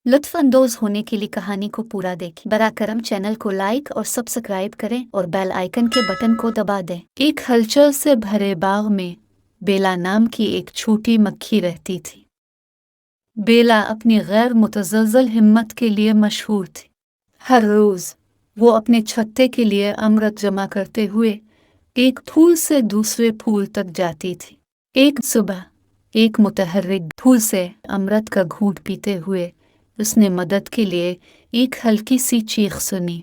लुत्फ अंदोज होने के लिए कहानी को पूरा देखें। बरा करम चैनल को लाइक और सब्सक्राइब करें और बेल आइकन के बटन को दबा दें। एक हलचल से भरे बाग में बेला नाम की एक छोटी मक्खी रहती थी। बेला अपनी गैर मुतज़लज़ल हिम्मत के लिए मशहूर थी। हर रोज़ वो अपने छत्ते के लिए अमृत जमा करते हुए एक फूल से दूसरे फूल तक जाती थी। एक सुबह एक मुतहर्रिक फूल से अमृत का घूंट पीते हुए उसने मदद के लिए एक हल्की सी चीख सुनी।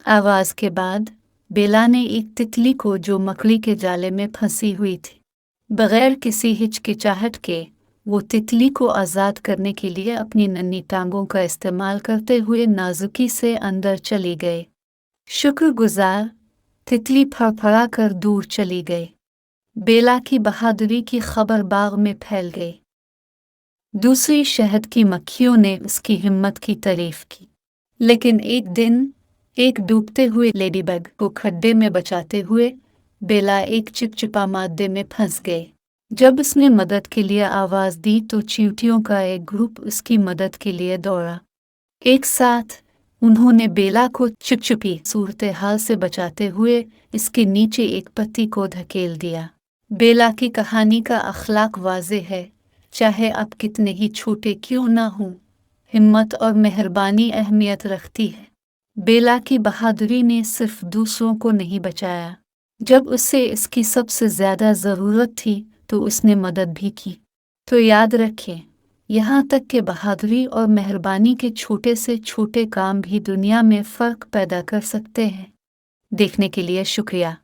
आवाज़ के बाद बेला ने एक तितली को, जो मकड़ी के जाले में फंसी हुई थी, बगैर किसी हिचकिचाहट के वो तितली को आज़ाद करने के लिए अपनी नन्ही टांगों का इस्तेमाल करते हुए नाजुकी से अंदर चली गई। शुक्रगुजार तितली फड़फड़ा कर दूर चली गई। बेला की बहादुरी की खबर बाग में फैल गई। दूसरी शहद की मक्खियों ने उसकी हिम्मत की तारीफ की। लेकिन एक दिन एक डूबते हुए लेडीबग को खड्डे में बचाते हुए बेला एक चिपचिपा मादे में फंस गई। जब उसने मदद के लिए आवाज़ दी तो चींटियों का एक ग्रुप उसकी मदद के लिए दौड़ा। एक साथ उन्होंने बेला को चिपचिपी सूरत हाल से बचाते हुए इसके नीचे एक पत्ती को धकेल दिया। बेला की कहानी का अखलाक वाज़े है, चाहे आप कितने ही छोटे क्यों ना हों, हिम्मत और मेहरबानी अहमियत रखती है। बेला की बहादुरी ने सिर्फ दूसरों को नहीं बचाया, जब उसे इसकी सबसे ज़्यादा ज़रूरत थी तो उसने मदद भी की। तो याद रखें, यहाँ तक कि बहादुरी और मेहरबानी के छोटे से छोटे काम भी दुनिया में फ़र्क पैदा कर सकते हैं। देखने के लिए शुक्रिया।